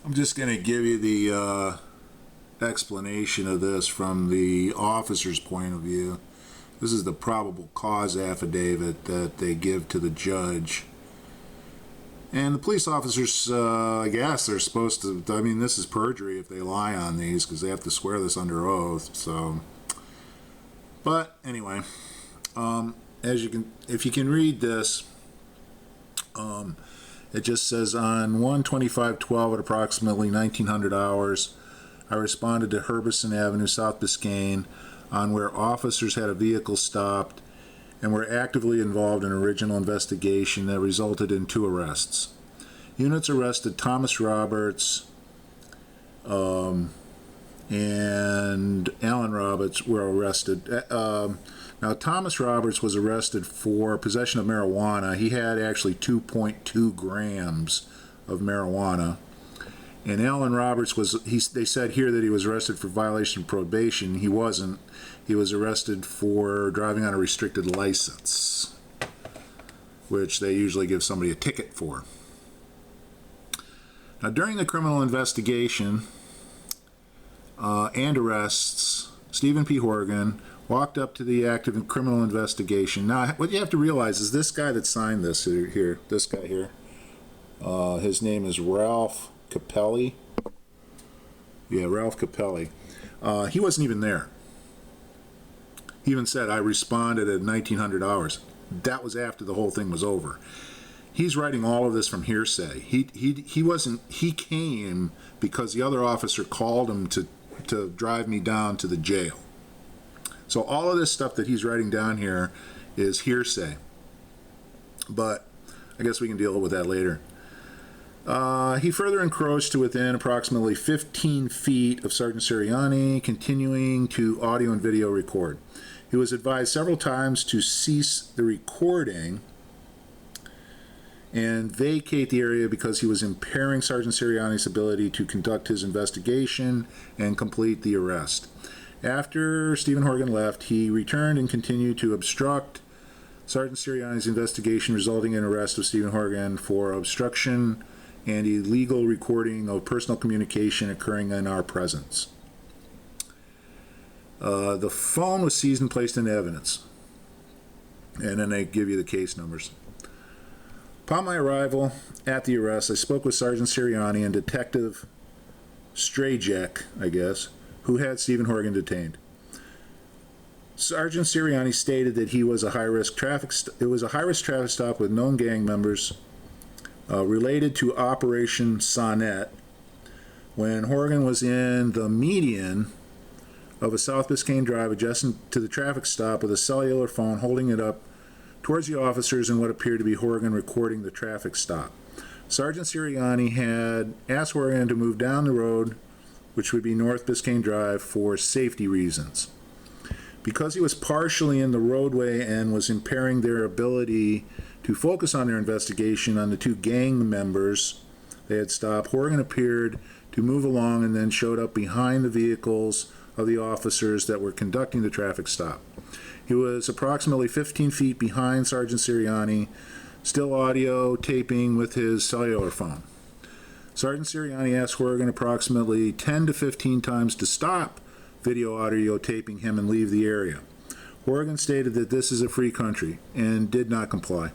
I'm just going to give you the explanation of this from the officer's point of view. This is the probable cause affidavit that they give to the judge. And the police officers, I guess, they're supposed to, I mean, this is perjury if they lie on these because they have to swear this under oath. So, but anyway, as you can, if you can read this, it just says on 1/25/12 at approximately 1900 hours, I responded to Herbison Avenue, South Biscayne, on where officers had a vehicle stopped and were actively involved in an original investigation that resulted in 2 arrests. Units arrested Thomas Roberts and Alan Roberts were arrested. Now, Thomas Roberts was arrested for possession of marijuana. He had actually 2.2 grams of marijuana. And Alan Roberts was, they said here that he was arrested for violation of probation. He wasn't. He was arrested for driving on a restricted license, which they usually give somebody a ticket for. Now, during the criminal investigation and arrests, Stephen P. Horgan walked up to the active criminal investigation. Now, what you have to realize is this guy that signed this here, this guy here, his name is Ralph Capelli. Yeah, Ralph Capelli. He wasn't even there. He even said, I responded at 1900 hours. That was after the whole thing was over. He's writing all of this from hearsay. He wasn't, he came because the other officer called him to drive me down to the jail. So all of this stuff that he's writing down here is hearsay. But I guess we can deal with that later. He further encroached to within approximately 15 feet of Sergeant Sirianni, continuing to audio and video record. He was advised several times to cease the recording and vacate the area because he was impairing Sergeant Sirianni's ability to conduct his investigation and complete the arrest. After Stephen Horgan left, he returned and continued to obstruct Sergeant Sirianni's investigation, resulting in arrest of Stephen Horgan for obstruction and illegal recording of personal communication occurring in our presence. The phone was seized and placed into evidence. And then they give you the case numbers. Upon my arrival at the arrest, I spoke with Sergeant Sirianni and Detective Strajek, I guess, who had Stephen Horgan detained. Sergeant Sirianni stated that he was a high-risk traffic stop with known gang members related to Operation Sonnet when Horgan was in the median of a South Biscayne Drive adjacent to the traffic stop with a cellular phone, holding it up towards the officers in what appeared to be Horgan recording the traffic stop. Sergeant Sirianni had asked Horgan to move down the road, which would be North Biscayne Drive, for safety reasons. Because he was partially in the roadway and was impairing their ability to focus on their investigation on the 2 gang members they had stopped, Horgan appeared to move along and then showed up behind the vehicles of the officers that were conducting the traffic stop. He was approximately 15 feet behind Sergeant Sirianni, still audio taping with his cellular phone. Sergeant Sirianni asked Horgan approximately 10 to 15 times to stop video audio taping him and leave the area. Horgan stated that this is a free country and did not comply.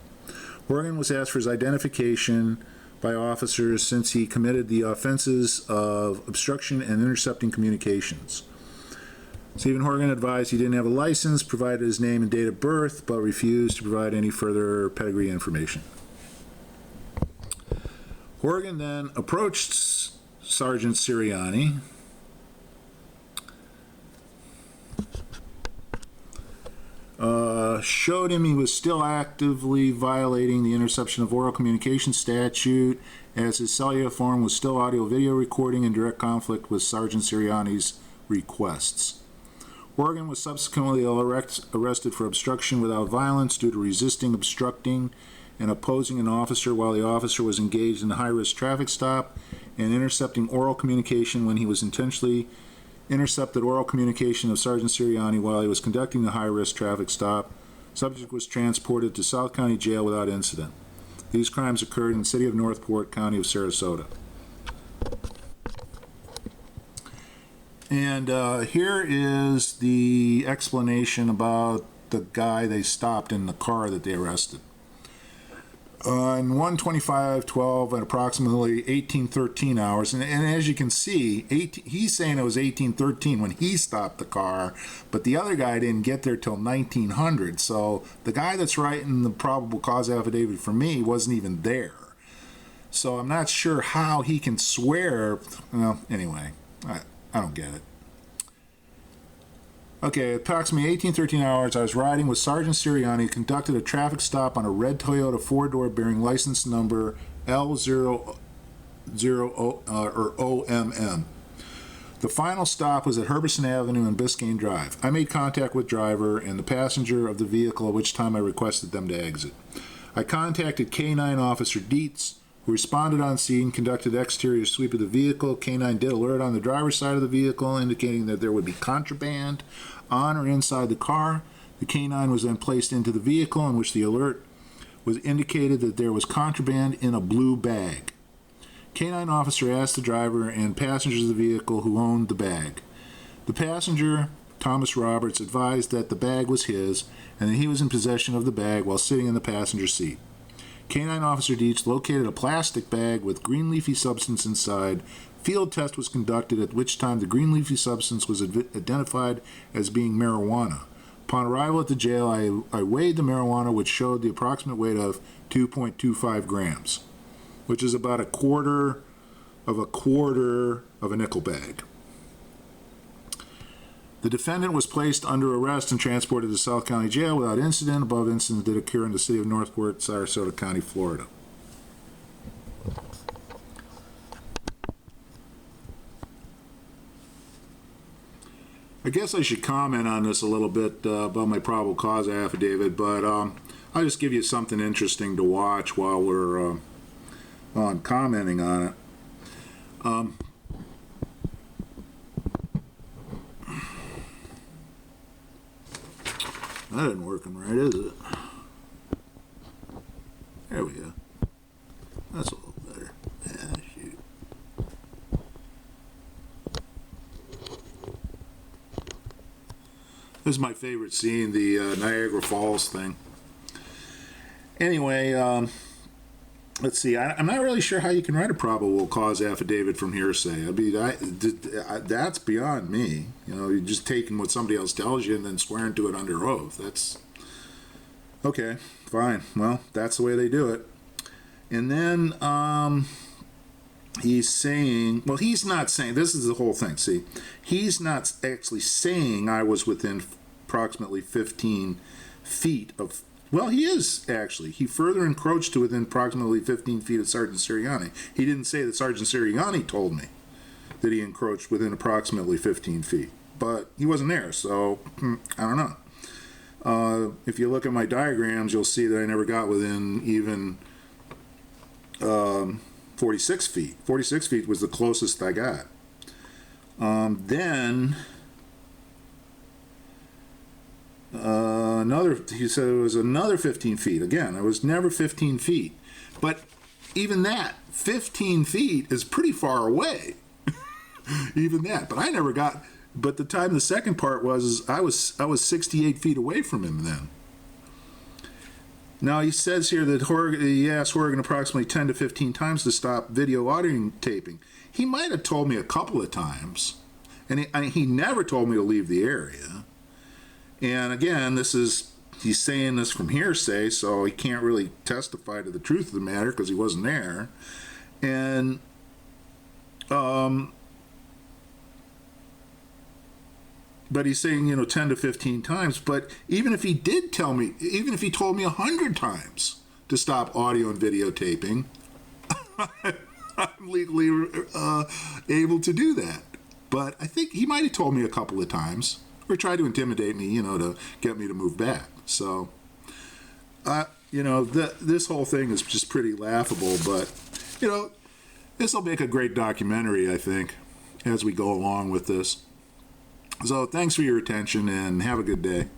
Horgan was asked for his identification by officers since he committed the offenses of obstruction and intercepting communications. Stephen Horgan advised he didn't have a license, provided his name and date of birth, but refused to provide any further pedigree information. Horgan then approached Sergeant Sirianni showed him he was still actively violating the interception of oral communication statute, as his cellular phone was still audio-video recording in direct conflict with Sergeant Sirianni's requests. Horgan was subsequently arrested for obstruction without violence due to resisting, obstructing, and opposing an officer while the officer was engaged in a high-risk traffic stop, and intercepting oral communication when he was intentionally intercepted oral communication of Sergeant Sirianni while he was conducting the high-risk traffic stop. Subject was transported to South County Jail without incident. These crimes occurred in the city of Northport, County of Sarasota. And here is the explanation about the guy they stopped in the car that they arrested. On 1:25:12 at approximately 18:13 hours, and as you can see, he's saying it was 18:13 when he stopped the car, but the other guy didn't get there till 1900. So the guy that's writing the probable cause affidavit for me wasn't even there. So I'm not sure how he can swear. Well, anyway, I don't get it. Okay, approximately 18:13 hours, I was riding with Sergeant Sirianni, who conducted a traffic stop on a red Toyota four-door bearing license number L00 or OMM. The final stop was at Herberson Avenue and Biscayne Drive. I made contact with driver and the passenger of the vehicle, at which time I requested them to exit. I contacted K9 Officer Dietz, who responded on scene, conducted exterior sweep of the vehicle. K9 did alert on the driver's side of the vehicle, indicating that there would be contraband on or inside the car. The K9 was then placed into the vehicle, in which the alert was indicated that there was contraband in a blue bag. K9 officer asked the driver and passengers of the vehicle who owned the bag. The passenger, Thomas Roberts, advised that the bag was his and that he was in possession of the bag while sitting in the passenger seat. K9 Officer Dietz located a plastic bag with green leafy substance inside. Field test was conducted, at which time the green leafy substance was identified as being marijuana. Upon arrival at the jail, I weighed the marijuana, which showed the approximate weight of 2.25 grams, which is about a quarter of a nickel bag. The defendant was placed under arrest and transported to South County Jail without incident. Above incident did occur in the city of Northport, Sarasota County, Florida. I guess I should comment on this a little bit about my probable cause affidavit, but I'll just give you something interesting to watch while we're on commenting on it. That isn't working right, is it? There we go. That's a little better. Yeah, shoot. This is my favorite scene, the Niagara Falls thing. Anyway, let's see. I'm not really sure how you can write a probable cause affidavit from hearsay. I mean, that's beyond me. You know, you're just taking what somebody else tells you and then swearing to it under oath. That's okay. Fine. Well, that's the way they do it. And then he's saying, well, he's not saying, this is the whole thing. See, he's not actually saying I was within approximately 15 feet of. Well, he is, actually. He further encroached to within approximately 15 feet of Sergeant Sirianni. He didn't say that Sergeant Sirianni told me that he encroached within approximately 15 feet. But he wasn't there, so I don't know. If you look at my diagrams, you'll see that I never got within even 46 feet. 46 feet was the closest I got. Then... he said it was another 15 feet. Again, it was never 15 feet. But even that, 15 feet is pretty far away. Even that. But I never got, but the time the second part was I was 68 feet away from him then. Now he says here that he asked Horgan approximately 10 to 15 times to stop video audio taping. He might have told me a couple of times. And he never told me to leave the area. And again, he's saying this from hearsay, so he can't really testify to the truth of the matter because he wasn't there. And but he's saying, 10 to 15 times. But even if he did tell me, even if he told me 100 times to stop audio and videotaping, I'm legally able to do that. But I think he might have told me a couple of times. Or tried to intimidate me, to get me to move back. So, this whole thing is just pretty laughable, but, this will make a great documentary, I think, as we go along with this. So, thanks for your attention, and have a good day.